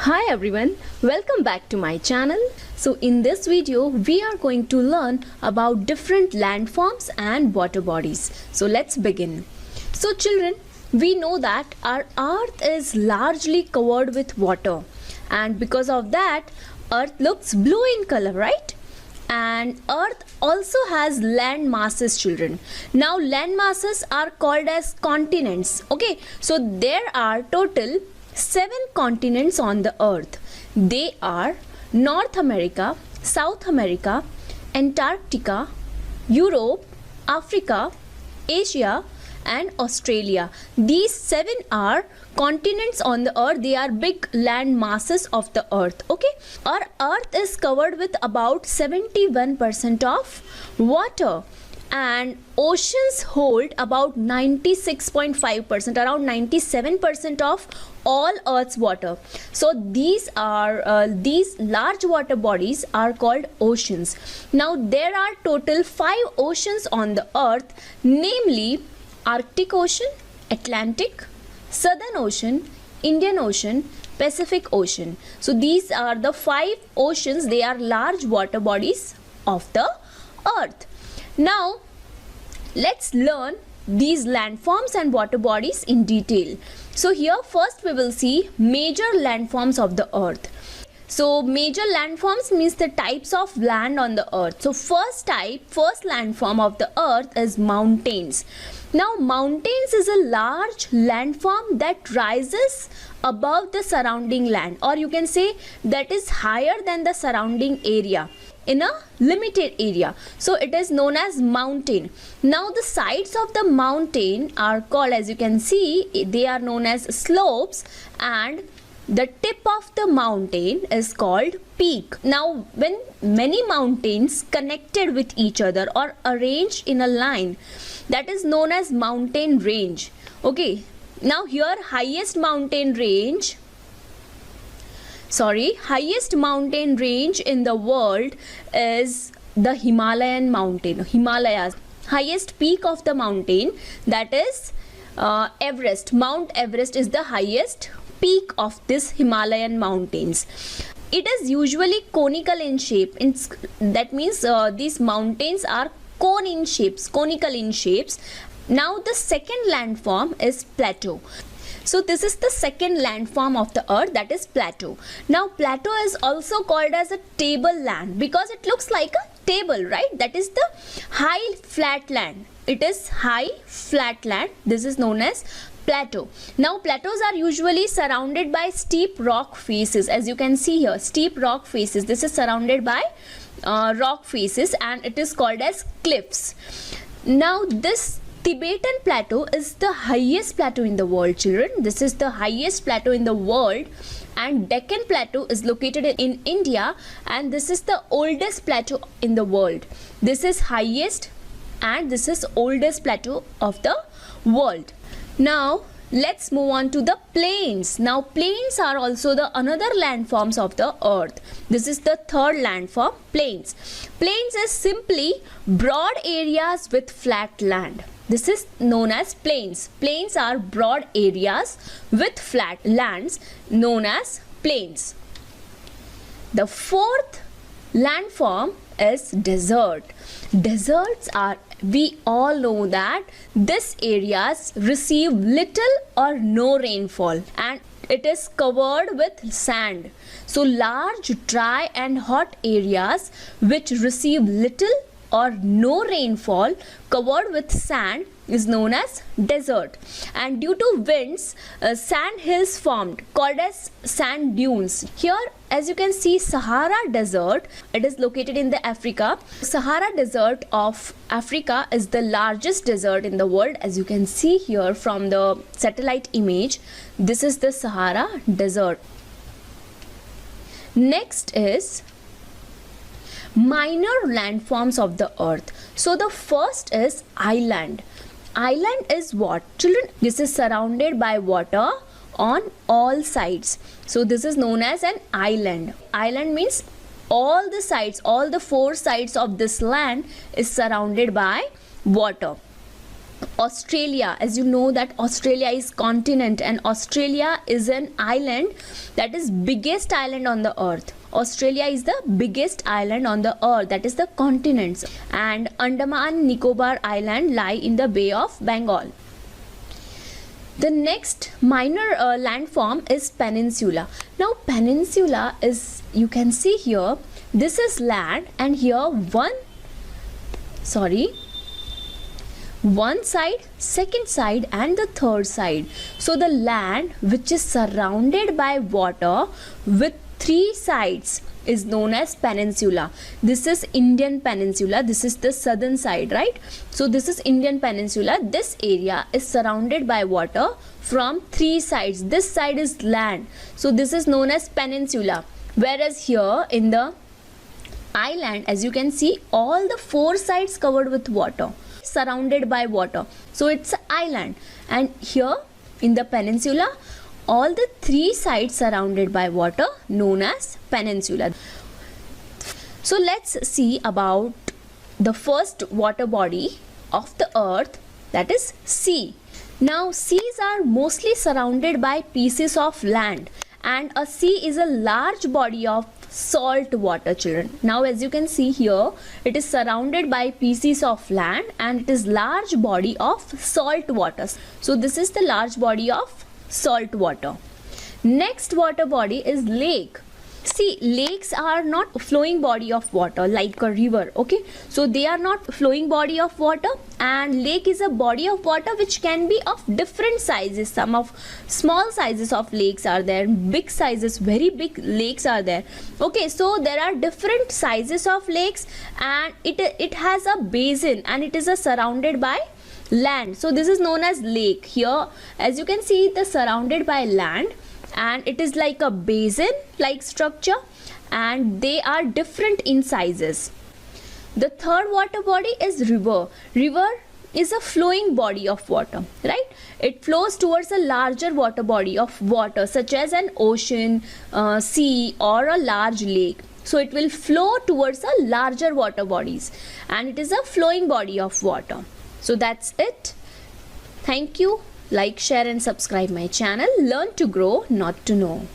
Hi everyone, welcome back to my channel. So in this video we are going to learn about different landforms and water bodies. So let's begin. So children, we know that our earth is largely covered with water, and because of that earth looks blue in color, right? And earth also has land masses, children. Now land masses are called as continents. Okay, so there are total 7 continents on the earth. They are North America, South America, Antarctica, Europe, Africa, Asia and Australia. These 7 are continents on the earth. They are big land masses of the earth. Okay, our earth is covered with about 71% of water, and oceans hold about 96.5%, around 97% of all earth's water. So these large water bodies are called oceans. Now there are total 5 oceans on the earth, namely Arctic Ocean, Atlantic, Southern Ocean, Indian Ocean, Pacific Ocean. So these are the 5 oceans. They are large water bodies of the earth. Now let's learn these landforms and water bodies in detail. So here first we will see major landforms of the earth. So major landforms means the types of land on the earth. So first landform of the earth is mountains. Now mountains is a large landform that rises above the surrounding land, or you can say that is higher than the surrounding area in a limited area. So it is known as mountain. Now the sides of the mountain are called, as you can see, they are known as slopes, and the tip of the mountain is called peak. Now when many mountains connected with each other or arranged in a line, that is known as mountain range. Okay, now here highest mountain range in the world is the Himalayan mountain, Himalayas. Highest peak of the mountain, that is Everest. Mount Everest is the highest peak of this Himalayan mountains. It is usually conical in shape. That means these mountains are conical in shapes. Now the second landform is plateau. So this is the second landform of the earth, that is plateau. Now plateau is also called as a tableland because it looks like a table, right? That is the high flat land. It is high flat land. This is known as plateau. Now plateaus are usually surrounded by steep rock faces. As you can see here, steep rock faces. This is surrounded by rock faces, and it is called as cliffs. Now this Tibetan plateau is the highest plateau in the world, children. This is the highest plateau in the world, and Deccan plateau is located in India, and this is the oldest plateau in the world. This is highest and this is oldest plateau of the world. Now let's move on to the plains. Now plains are also the another landforms of the earth. This is the third landform, plains. Plains is simply broad areas with flat land. This is known as plains. Plains are broad areas with flat lands known as plains. The fourth landform is desert. Deserts are, we all know that these areas receive little or no rainfall, and it is covered with sand. So large, dry and hot areas which receive little or no rainfall covered with sand is known as desert. And due to winds, sand hills formed called as sand dunes. Here as you can see, Sahara Desert, it is located in the Africa. Sahara Desert of Africa is the largest desert in the world. As you can see here from the satellite image, this is the Sahara Desert. Next is minor landforms of the earth. So the first is island. Island is what, children? This is surrounded by water on all sides. So this is known as an island. Island means all the sides, all the 4 sides of this land is surrounded by water. Australia, as you know that Australia is continent and Australia is an island, that is biggest island on the earth. Australia is the biggest island on the earth, that is the continents, and Andaman Nicobar Island lie in the Bay of Bengal. The next minor landform is peninsula. Now peninsula is, you can see here, this is land and here one side, second side and the third side. So the land which is surrounded by water with three sides is known as peninsula. This is Indian peninsula, this is the southern side, right? So this is Indian peninsula. This area is surrounded by water from three sides. This side is land, so this is known as peninsula. Whereas here in the island, as you can see, all the four sides covered with water, surrounded by water, so it's an island. And here in the peninsula, all the three sides surrounded by water, known as peninsula. So let's see about the first water body of the earth, that is sea. Now seas are mostly surrounded by pieces of land, and a sea is a large body of salt water, children. Now as you can see here, it is surrounded by pieces of land and it is large body of salt water. So this is the large body of salt water. Next water body is lake. See, lakes are not flowing body of water like a river, okay? So they are not flowing body of water, and lake is a body of water which can be of different sizes. Some of small sizes of lakes are there, big sizes, very big lakes are there. Okay, so there are different sizes of lakes, and it has a basin and it is surrounded by land. So this is known as lake. Here as you can see, it is surrounded by land and it is like a basin like structure, and they are different in sizes. The third water body is river. River is a flowing body of water, right? It flows towards a larger water body of water, such as an ocean, sea or a large lake. So it will flow towards a larger water bodies, and it is a flowing body of water. So that's it. Thank you. Like, share and subscribe my channel. Learn to grow, not to know.